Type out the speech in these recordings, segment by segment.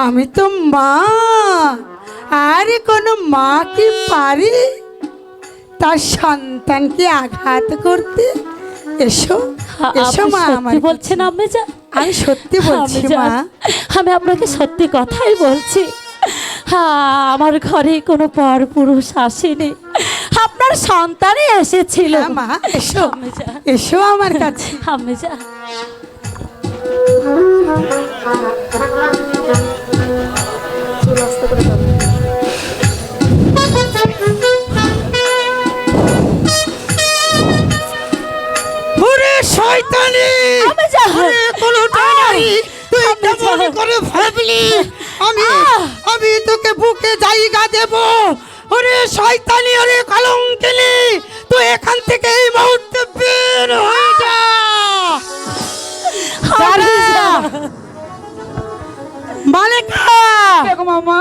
আমি তো মা, আর কোনো মা কি পারে তার সন্তানকে আঘাত করতে? এসো এসো মা। আমার বলছেন আম্মা জান? আমি সত্যি বলছি মা। আমি আপনাকে সত্যি কথাই বলছি। আমার ঘরে কোনো পর পুরুষ আসেনি, আপনার সন্তানই এসেছিল। মা এসো এসো আমার কাছে। আম্মা জান শয়তানি, তুই কেমন করে ভাবলি আমি তোকে বুকে জায়গা দেব? ওরে শয়তানি, ওরে কলঙ্কিনী, তুই এখান থেকে এই মুহূর্তে বের হয়ে যা। মালেকা মামা,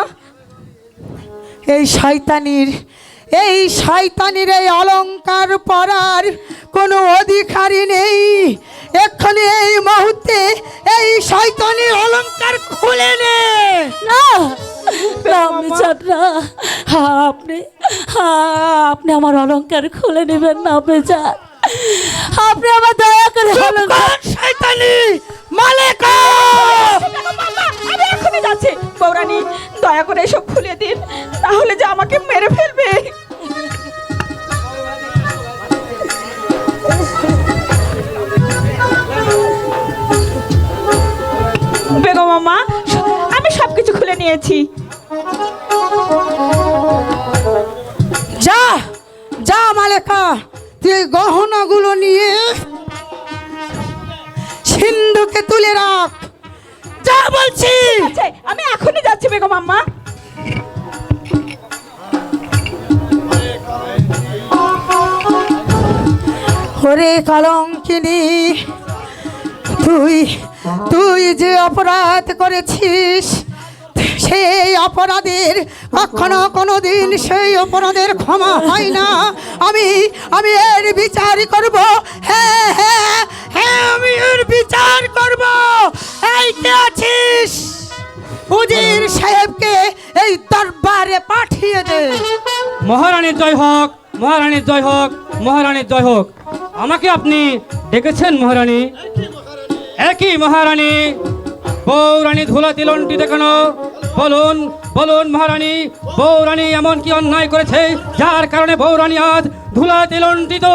এই শয়তানির এই অলংকার পরার কোনো অধিকারী নেই। এক্ষুনি এই মুহূর্তে এই শয়তানির অলংকার খুলে নে। আপনি আমার অলংকার খুলে নেবেন না বেচার। আপনি আমার দয়া করে শয়তানি মালেকা, আমি এখনই যাচ্ছি। বৌরানী, দয়া করে এসব খুলে দিন, তাহলে যে আমাকে মেরে ফেলবে। বেগম মামা, আমি সবকিছু খুলে নিয়েছি। যা যা মালেকা, তুই গহনাগুলো নিয়ে সিন্ধুকে তুলে রাখ। যা বলছি। আমি এখনই যাচ্ছি বেগম মামা। ওরে কলঙ্কিনী, তুই যে অপরাধ করেছিস, সেই অপরাধের কখনো কোনোদিন সেই অপরাধের ক্ষমা হয় না। আমি এর বিচার করব। হ্যাঁ হ্যাঁ হ্যাঁ, আমি এর বিচার করব। এই কে আছিস? উজির সাহেবকে এই দরবারে পাঠিয়ে দে। মহারানীর জয় হোক, মহারানীর জয় হোক, মহারানীর জয় হোক। আমাকে আপনি ডেকেছেন মহারানী? একই মহারানী, বৌরানী ধুলা তিলনটি দেখানো। বলুন বলুন মহারানী, বৌরানী এমন কি অন্যায় করেছে যার কারণে বৌরানী আজ ধুলা তিলন্টিত?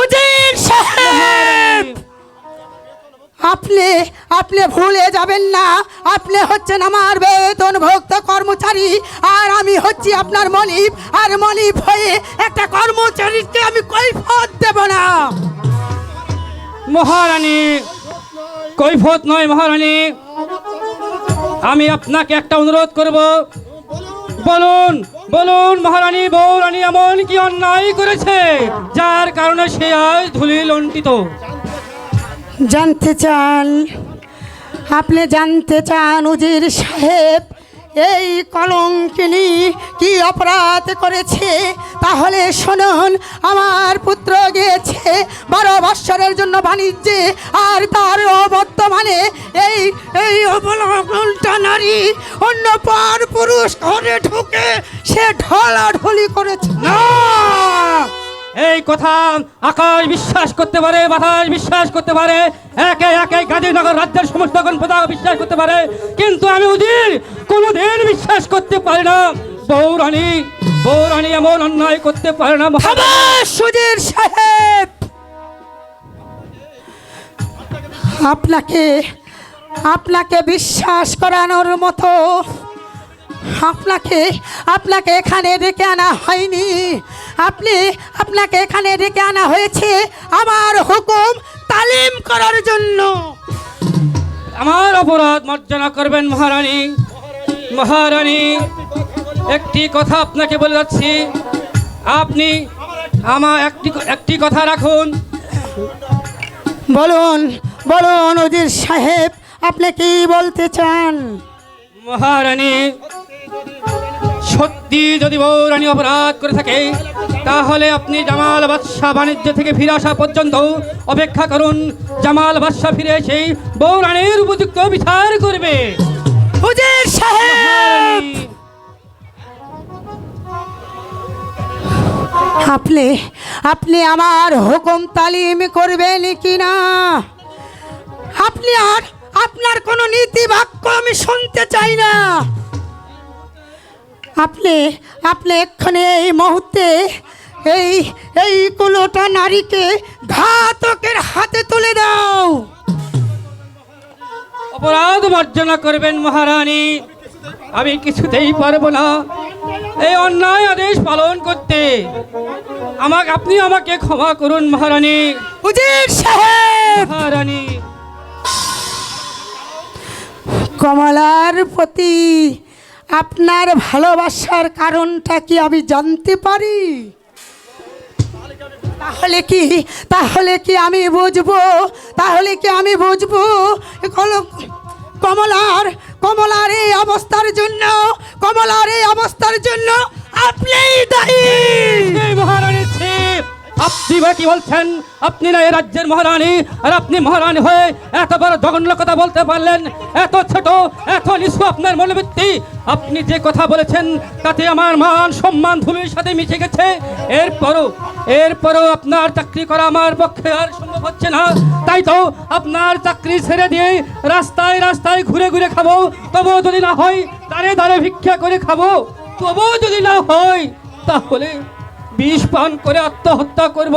উজির সাহেব, আপনি ভুলে যাবেন না, আপনি হচ্ছেন আমার বেতনভুক্ত কর্মচারী, আর আমি হচ্ছি আপনার মনিব। আর মনিব হয়ে একটা কর্মচারীকে আমি কৈফিয়ত দেব না। মহারানী, কৈফিয়ত নয় মহারানী, আমি আপনাকে একটা অনুরোধ করব। বলুন বলুন মহারানী, বৌরানী এমন কি অন্যায় করেছে যার কারণে সে আজ ধুলি লণ্ঠিত? জানতে চান? আপনি জানতে চান উজির সাহেব এই কলঙ্কিনী কি অপরাধ করেছে? তাহলে শুনুন, আমার পুত্র গিয়েছে 12 বৎসরের জন্য বাণিজ্যে, আর তার বর্তমানে এই অবলম্বনটা নারী অন্য পর পুরুষ ঘরে ঢুকে সে ঢলাঢলি করেছে। না, এই কথা আকাশ বিশ্বাস করতে পারে, বাতাস বিশ্বাস করতে পারে, একে একে গাজীনগর রাজ্যের সমস্ত গণপ্রজা বিশ্বাস করতে পারে, কিন্তু আমি উজির কোনোদিন বিশ্বাস করতে পারি না। বৌরানী এমন অন্যায় করতে পারে না। উজির সাহেব, আপনাকে বিশ্বাস করানোর মতো আপনাকে এখানে ডেকে আনা হয়নি। আপনাকে এখানে ডেকে আনা হয়েছে আমার হুকুম তালিম করার জন্য। আমার অপরাধ মার্জনা করবেন মহারানী। মহারানী, একটি কথা আপনাকে বলে যাচ্ছি, আপনি আমার একটি কথা রাখুন। বলুন বলুন উজির সাহেব, আপনি কি বলতে চান? মহারানী, সত্যি যদি বৌরানী অপরাধ করে থাকে তাহলে আপনি জামাল বাদশাহ বাণিজ্য থেকে ফিরে আসা পর্যন্ত অপেক্ষা করুন। জামাল বাদশাহ ফিরে এসে বৌরানীর উপযুক্ত বিচার করবে। হুজুর সাহেব, আপনি আপনি আমার হুকুম তালিম করবেন কি না? আপনি আর আপনার কোনো নীতি বাক্য আমি শুনতে চাই না। আপনি আপনি এক্ষণে এই মুহূর্তে এই এই কুলোটা নারীকে ঘাতকের হাতে তুলে দাও। অপরাধ মার্জনা করবেন মহারানী। আমি কিছুতেই পারবো না এই অন্যায় আদেশ পালন করতে। আপনি আমাকে ক্ষমা করুন মহারানী। হুজুর সাহেব, মহারানী, কমলার প্রতি আপনার ভালোবাসার কারণটা কি আমি জানতে পারি? তাহলে কি আমি বুঝবো? তাহলে কি আমি বুঝবো কমলার এই অবস্থার জন্য আপনিই দায়ী। এই মহারানী ছিপ, আপনি বা কি বলছেন? আপনি না এই রাজ্যের মহারানী, আর আপনি মহারানী হয়ে এত বড় জঘন্য কথা বলতে পারলেন? এত ছোট, এত নিঃস্ব আপনার মনোবৃত্তি। আপনি যে কথা বলেছেন তাতে আমার মান সম্মান ধুলির সাথে মিশে গেছে। এরপরও আপনার চাকরি করা আমার পক্ষে আর সম্ভব হচ্ছে না। তাই তো আপনার চাকরি ছেড়ে দিয়ে রাস্তায় রাস্তায় ঘুরে ঘুরে খাবো। তবুও যদি না হয় দাঁড়ে দাঁড়ে ভিক্ষা করে খাবো। তবুও যদি না হয় তাহলে বিষ পান করে আত্মহত্যা করব।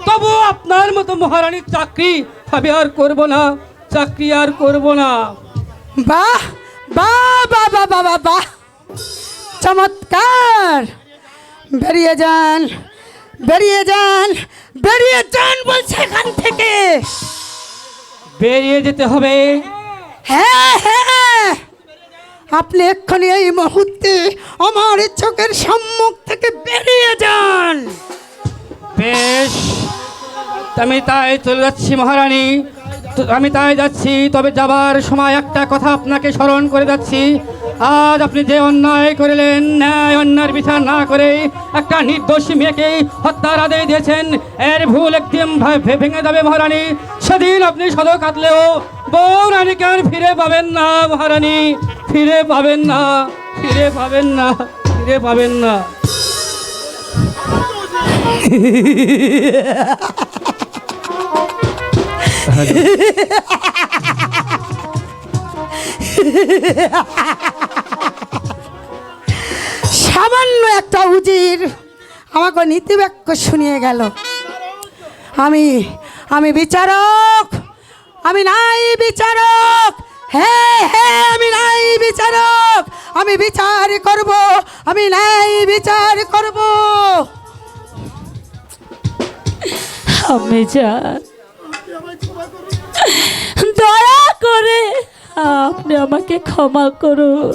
তবু আপনার মতো মহারানীর চাকরি আমি আর করব না, চাকরি আর করব না। বাহ বাহ বাহ বাহ বাহ বাহ বাহ, চমৎকার! বেরিয়ে যান, বেরিয়ে যান, বেরিয়ে যান বলছে এখান থেকে। বেরিয়ে যেতে হবে? হ্যাঁ হ্যাঁ, আপনি এক্ষুনি এই মুহূর্তে আমার চোখের সম্মুখ থেকে বেরিয়ে যান। বেশ, আমি তাই চলে যাচ্ছি মহারানী, আমি তাই যাচ্ছি। তবে যাবার সময় একটা কথা আপনাকে স্মরণ করে যাচ্ছি। আজ আপনি যে অন্যায় করলেন, ন্যায় অন্যায়ের বিচার না করে একটা নির্দোষী মেয়েকে হত্যার আদেশ দিয়েছেন, এর ভুল একদিন ভেঙে যাবে মহারানী। সেদিন আপনি সদর কাটলেও বৌরানীকে আর ফিরে পাবেন না মহারানী, ফিরে পাবেন না, ফিরে পাবেন না, ফিরে পাবেন না। সামান্য একটা উজির আমাকে নীতিবাক্য শুনিয়ে গেল। আমি বিচারক, আমি নাই বিচারক। হ্যাঁ হ্যাঁ, আমি নাই বিচারক। আমি বিচার করব, আমি নাই বিচার করব। আমি যান, দয়া করে আপনি আমাকে ক্ষমা করুন।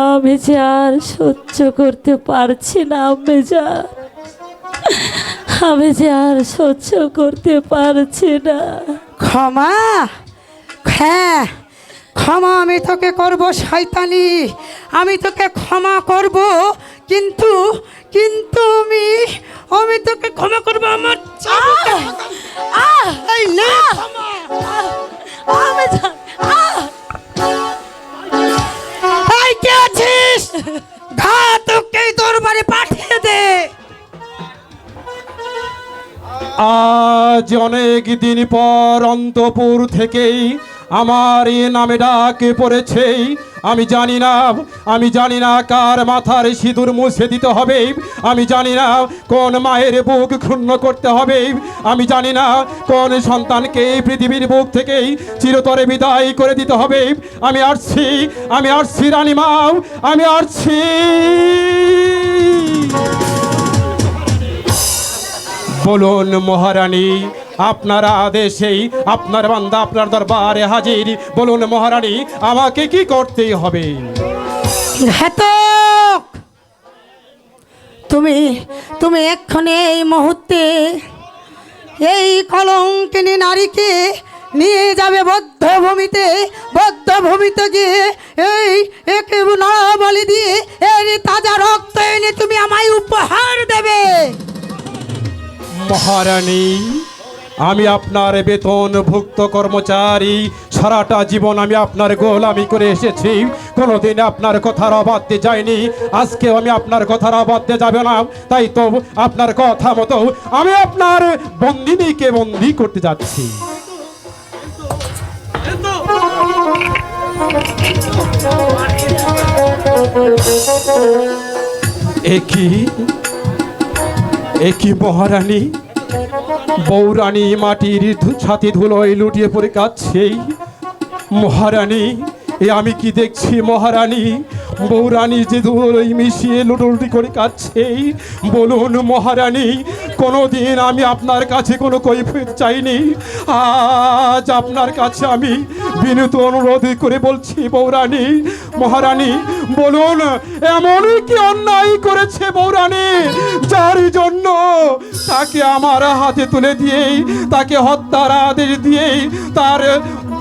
আমি যার সহ্য করতে পারছি না। আমি যার সহ্য করতে পারছি না। ক্ষমা? হ্যাঁ, ক্ষমা আমি তোকে করব শয়তানি, আমি তোকে ক্ষমা করব। কিন্তু কিন্তু আমি তোকে ক্ষমা করব আমার এই নে ক্ষমা। আমি যান, এই কে আছিস? ঘাতককে দরবারে পাঠিয়ে দে। আজ অনেক দিন পর অন্তপুর থেকেই আমার এ নামে ডাক পড়েছে। আমি জানি না কার মাথার সিঁদুর মুছে দিতে হবে। আমি জানি না কোন মায়ের বুক ক্ষুণ্ণ করতে হবে। আমি জানি না কোন সন্তানকে পৃথিবীর বুক থেকেই চিরতরে বিদায় করে দিতে হবে। আমি আসছি রানীমা, আমি আসছি। বলুন মহারানী, আপনার আদেশেই আপনার বান্দা আপনার দরবারে হাজির। বলুন মহারানী, আমাকে কি করতে হবে? ঘাতক, তুমি এক্ষণে এই মুহূর্তে এই কলঙ্কিনী নারীকে নিয়ে যাবে বদ্ধভূমিতে। বদ্ধভূমিতে গিয়ে এই একে নরবলি দিয়ে এর তাজা রক্ত এনে তুমি আমায় উপহার দেবে। মহারানী, আমি আপনার বেতনভুক্ত কর্মচারী, সারাটা জীবন আমি আপনার গোলামি করে এসেছি, কোনোদিন আপনার কথার অবাধ্যে যায়নি, আজকেও আমি আপনার কথার অবাধ্যে যাবে না। তাই তো আপনার কথা মতো আমি আপনার বন্দিনীকে বন্দি করতে যাচ্ছি। একই মহারানী, বৌরানী মাটির ছাতি ধুলোয় লুটিয়ে পড়ে কাঁদছে। মহারানী, এ আমি কি দেখছি মহারানী? বৌরানী যে ধুলোয় মিশিয়ে লুটোলুটি করে কাঁদছে। বলুন মহারানী, কোনোদিন আমি আপনার কাছে কোনো কৈফিয়ত চাইনি, আজ আপনার কাছে আমি বিনীত অনুরোধ করে বলছি বৌরানী, মহারানী বলুন এমন কি অন্যায় করেছে বৌরানী, যার জন্য তাকে আমার হাতে তুলে দিয়েই, তাকে হত্যার আদেশ দিয়েই তার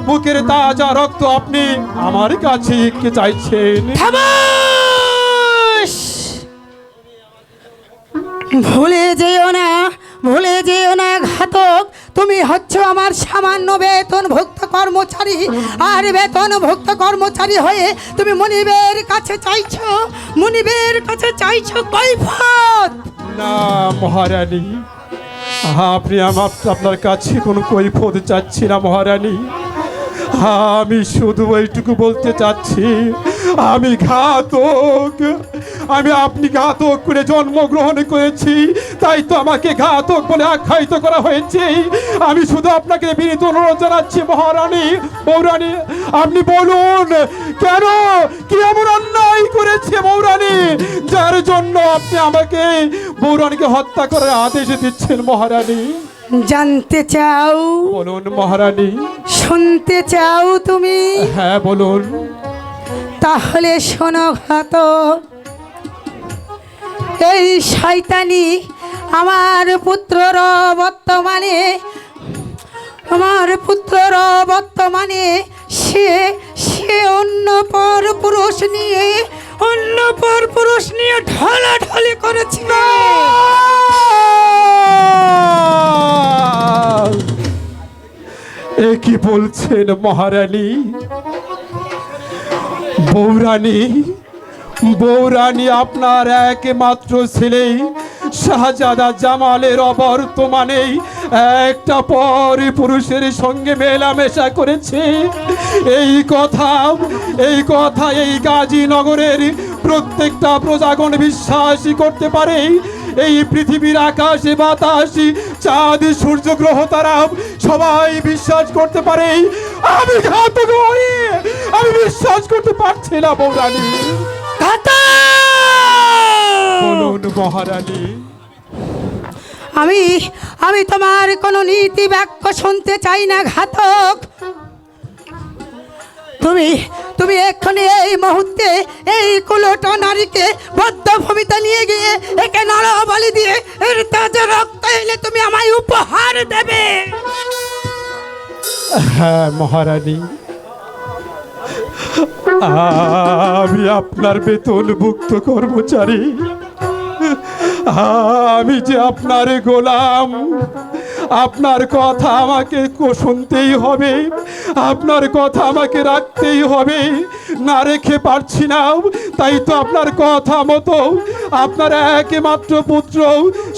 বুকের তাজা রক্ত আপনি আমার কাছে কি চাইছেন? খামোশ! ভুলে যেও না, ভুলে যেও না ঘাতক, তুমি হচ্ছ আমার সামান্য বেতনভুক্ত কর্মচারী। আর বেতনভুক্ত কর্মচারী হয়ে তুমি মনিবের কাছে চাইছো, মনিবের কাছে চাইছো কৈফিয়ত। না মহারানী, আপনি আপনার কাছে কোনো কৈফিয়ত চাচ্ছি না মহারানী। আমি শুধু ওইটুকু বলতে চাচ্ছি, আমি ঘাতক, আপনি ঘাতক করে জন্মগ্রহণ করেছি, তাই তো আমাকে ঘাতক বলে আখ্যায়িত করা হয়েছে। আমি শুধু আপনাকে বিনীত অনুরোধ জানাচ্ছি মহারানী, বৌরানী, আপনি বলুন কেন, কি এমন অন্যায় করেছে বৌরানী, যার জন্য আপনি আমাকে বৌরানীকে হত্যা করার আদেশ দিচ্ছেন মহারানী? জানতে চাও? বলুন মহারানী। শুনতে চাও তুমি? হ্যাঁ বলুন। তাহলে শোনো ঘাতক, এই শয়তানি আমার পুত্রর বর্তমানে সে অন্য পর পুরুষ নিয়ে ঢলাঢলি করেছিল। এ কি বলছেন মহারানী? বৌরানী আপনার একমাত্র ছেলে শাহজাদা জামালের অবর্তমানে একটা পর পুরুষের সঙ্গে মেলামেশা করেছে। এই কথা এই গাজীনগরের প্রত্যেকটা প্রজাগণ বিশ্বাস করতে পারে। এই পৃথিবীর আকাশে বাতাসে চাঁদ সূর্য গ্রহ তারা সবাই বিশ্বাস করতে পারে। আমি ঘাতক হয়ে আমি বিশ্বাস করতে পারছি না বৌরানী। বলুন মহারানী। আমি তোমার কোনো নীতি বাক্য শুনতে চাই না ঘাতক। তুমি এক্ষুনি এই মুহূর্তে এই কুলোটা নারীকে বদ্ধভূমিতে নিয়ে গিয়ে একে নরবলি দিয়ে এর তাজা রক্ত এনে তুমি আমায় উপহার দেবে। হ্যাঁ মহারানী, আমি আপনার বেতনভুক্ত কর্মচারী, আমি যে আপনার গোলাম, আপনার কথা আমাকে শুনতেই হবে, আপনার কথা আমাকে রাখতেই হবে, না রেখে পারছি না। তাই তো আপনার কথা মতো আপনার একমাত্র পুত্র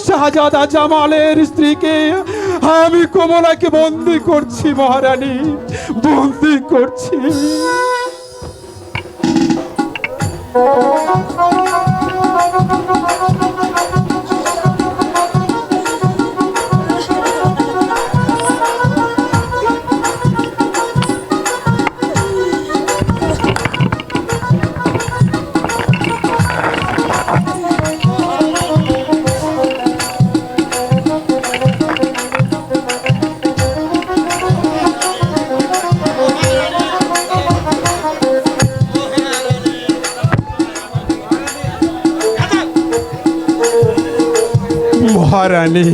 শাহজাদা জামালের স্ত্রীকে আমি কমলাকে বন্দি করছি মহারানী, বন্দি করছি। মহারানী,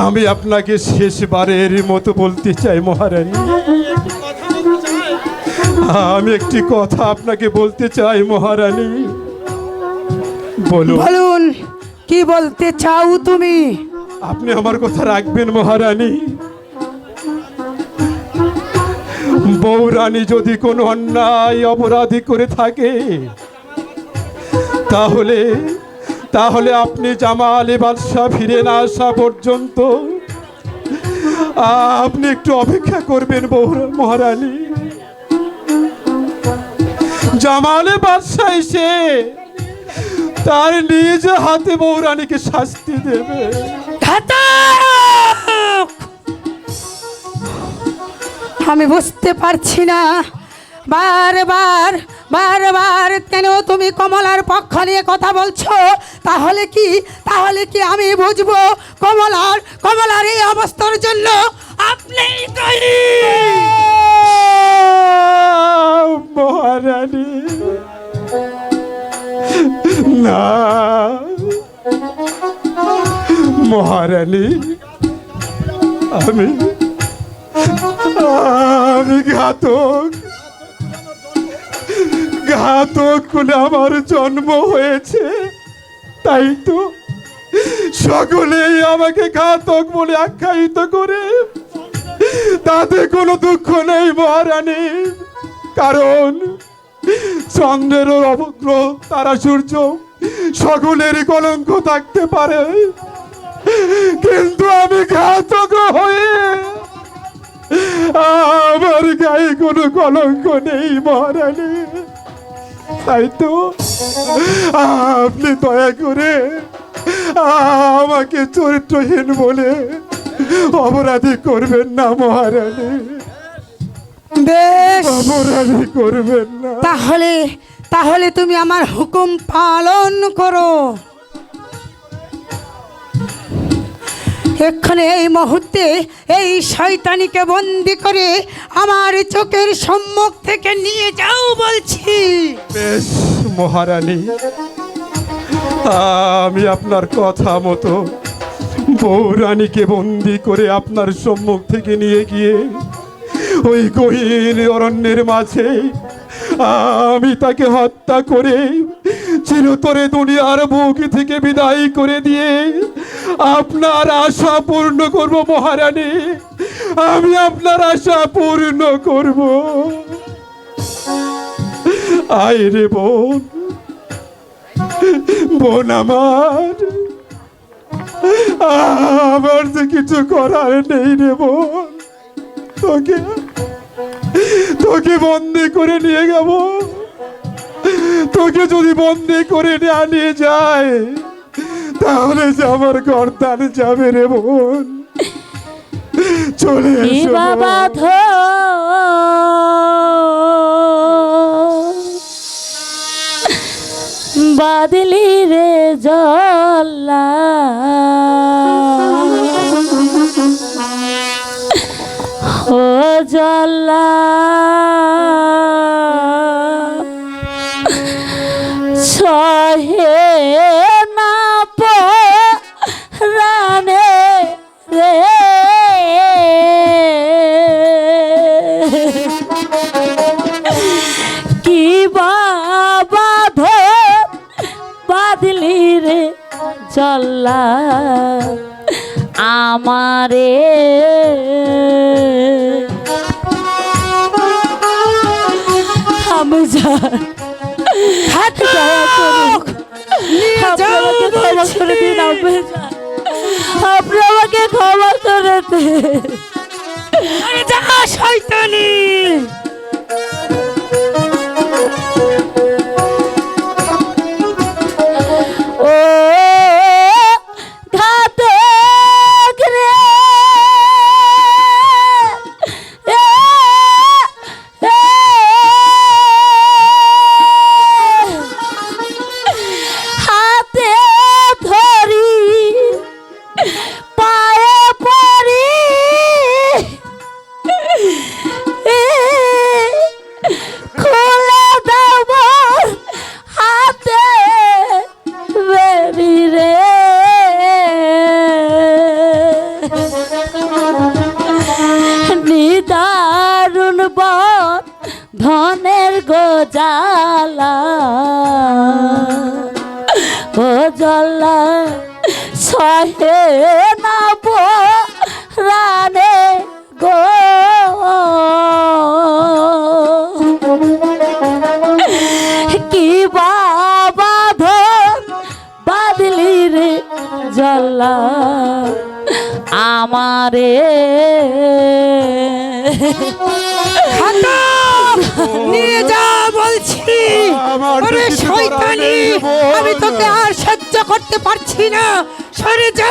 আমি আপনাকে শেষবারের মতো বলতে চাই মহারানী, আমি একটি কথা আপনাকে বলতে চাই মহারানী। বলুন বলুন, কি বলতে চাও তুমি? আপনি আমার কথা রাখবেন মহারানী। বউরানী যদি কোনো অন্যায় অপরাধী করে থাকে, তাহলে তাহলে আপনি জামালে বাদশাহ ফিরে না আসা পর্যন্ত আপনি একটু অপেক্ষা করবেন মহারানী। জামালে বাদশাহ এসে তার নিজ হাতে বউরানীকে শাস্তি দেবে। ঘাতক! আমি বুঝতে পারছি না, বারবার বারবার কেন তুমি কমলার পক্ষ নিয়ে কথা বলছো? তাহলে কি আমি বুঝবো কমলার এই অবস্থার জন্য আপনি দায়ী? মহারানী না, মহারানী আমি ঘাতক বলে আমার জন্ম হয়েছে, তাই তো সকলেই আমাকে ঘাতক বলে আখ্যায়িত করে। তাতে কোনো দুঃখ নেই মহারানী, কারণ চন্দ্রের অবগ্রহ তারা সূর্য সকলের কলঙ্ক থাকতে পারে, কিন্তু আমি ঘাতক হয়ে আমার গায়ে কোনো কলঙ্ক নেই মহারানী। তাই তো আপনি দয়া করে আমাকে চরিত্রহীন বলে অপরাধী করবেন না মহারানী, বেশ, অপরাধী করবেন না। তাহলে তুমি আমার হুকুম পালন করো। এক্ষণে এই মুহূর্তে এই শয়তানিকে বন্দি করে আমার চোখের সম্মুখ থেকে নিয়ে যাও বলছি। বেশ মহারানী, আমি আপনার কথা মতো বউরানীকে বন্দি করে আপনার সম্মুখ থেকে নিয়ে গিয়ে ওই গহীন অরণ্যের মাঝে আমি তাকে হত্যা করে চিরতরে দুনিয়ার বুক থেকে বিদায় করে দিয়ে আপনার আশা পূর্ণ করব মহারানী, আমি আপনার আশা পূর্ণ করব। আয় রে বোন, বোন আমার যে কিছু করার নেই রে বোন, তোকে বন্দি করে নিয়ে যাব। তোকে যদি বন্দি করে নিয়ে যায় তাহলে যে আমার গর্দান যাবে রে বোন। চলে এসো বাবা বাদলি রে জল্লা ও জল্লা সহে না রানে রে কি বাবা বাদলি রে জল্লা আমারে আমি হাত দয়া করে দিন, আপনি আমাকে ক্ষমা করে দিন। আরে যা শয়তানি! ও ঘাতক রে হাতে ধরি পায়ে পড়ি মনের গোজালা ও জল্লা সহে না রানে গো কি বাবা বাদলি রে জল্লা আমারে নিয়ে যা বলছি। আমার তো ওরে কিছু করার শয়তানি, নেই, বোন। আমি তোকে আর সহ্য করতে পারছি না। সরে যা,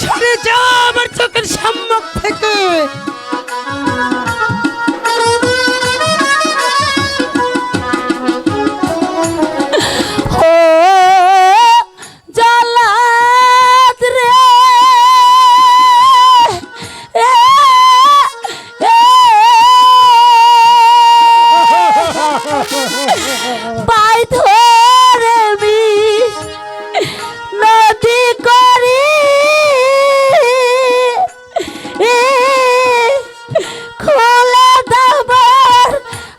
সরে যা আমার চোখের সম্মুখ থেকে। ও জল্লাদ রে এ, এ, পাই ধরে মি নদী করি এ, খোলা দাবার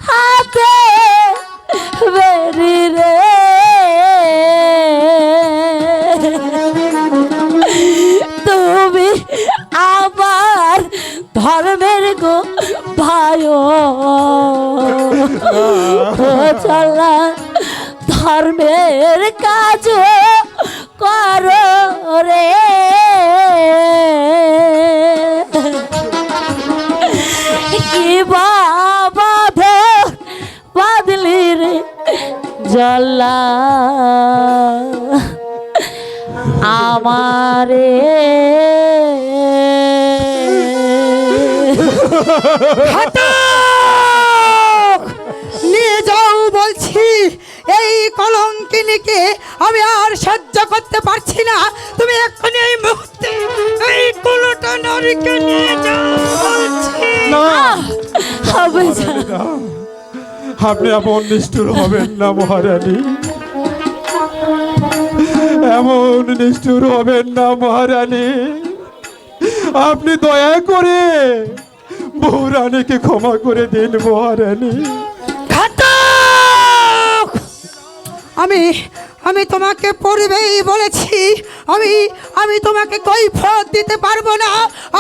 হাতে বেরি রে তুমি আমার ধর্মের গো ভাই চলা ধর্মের কাজ করো রে কি বাবা বাদলি রে জল্লা আমারে ঘাতক! নিয়ে যাও বলছি। এই কলঙ্কিনীকে আমি আর সহ্য করতে পারছি না। তুমি এক্ষুনি এই মুহূর্তে এই কুলোটা নারীকে নিয়ে যাও বলছি। হবে যা। আপনি এমন নিষ্ঠুর হবেন না মহারানী, এমন নিষ্ঠুর হবেন না মহারানী। আপনি দয়া করে বউরানীকে ক্ষমা করে দিন মহারানী। ঘাতক! আমি তোমাকে পূর্বেই বলেছি, আমি তোমাকে কৈফিয়ত দিতে পারবো না।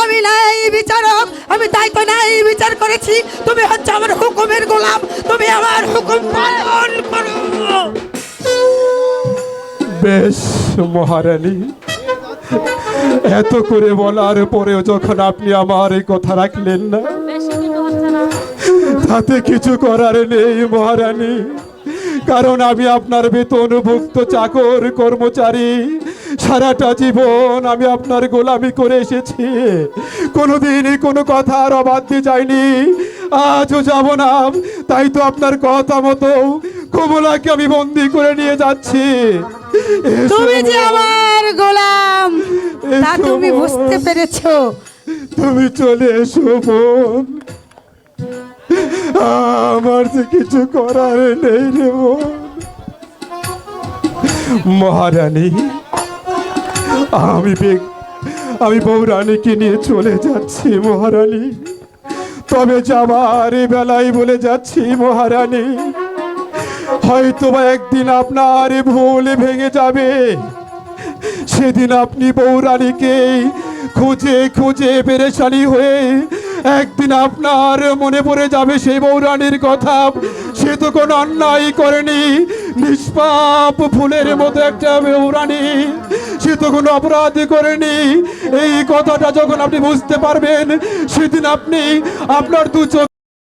আমি ন্যায় বিচারক, আমি তাই তো ন্যায় বিচার করেছি। তুমি হচ্ছে আমার হুকুমের গোলাম, তুমি আমার হুকুম পালন করো। বেশ মহারানী, এত করে বলার পরেও যখন আপনি আমার এই কথা রাখলেন না, তাতে কিছু করার নেই মহারানী। কারণ আমি আপনার বেতনভুক্ত চাকর কর্মচারী। সারাটা জীবন আমি আপনার গোলামি করে এসেছি, কোনোদিনই কোনো কথার অবাধ্য যায়নি, আজও যাব না। তাই তো আপনার কথা মতো কমলাকে আমি বন্দি করে নিয়ে যাচ্ছি। এসো তুমি যে আমার গোলাম তা এসো তুমি বোন। বুঝতে পেরেছো। তুমি চলে এসো বোন, আমার যে কিছু করার নেই রে বোন। মহারানী, আমি বউরানীকে নিয়ে চলে যাচ্ছি মহারানী। তবে যাবার বেলায় বলে যাচ্ছি মহারানী, হয়তোবা একদিন আপনার ভুল ভেঙে যাবে। সেদিন আপনি বউরানীকে খুঁজে খুঁজে পেরেশানি হয়ে একদিন আপনার মনে পড়ে যাবে সেই বউরানীর কথা। সে তো কোনো অন্যায় করেনি, নিষ্পাপ ফুলের মতো একটা বউরানী, সে তো কোনো অপরাধ করেনি। এই কথাটা যখন আপনি বুঝতে পারবেন, সেদিন আপনি আপনার দু চোখ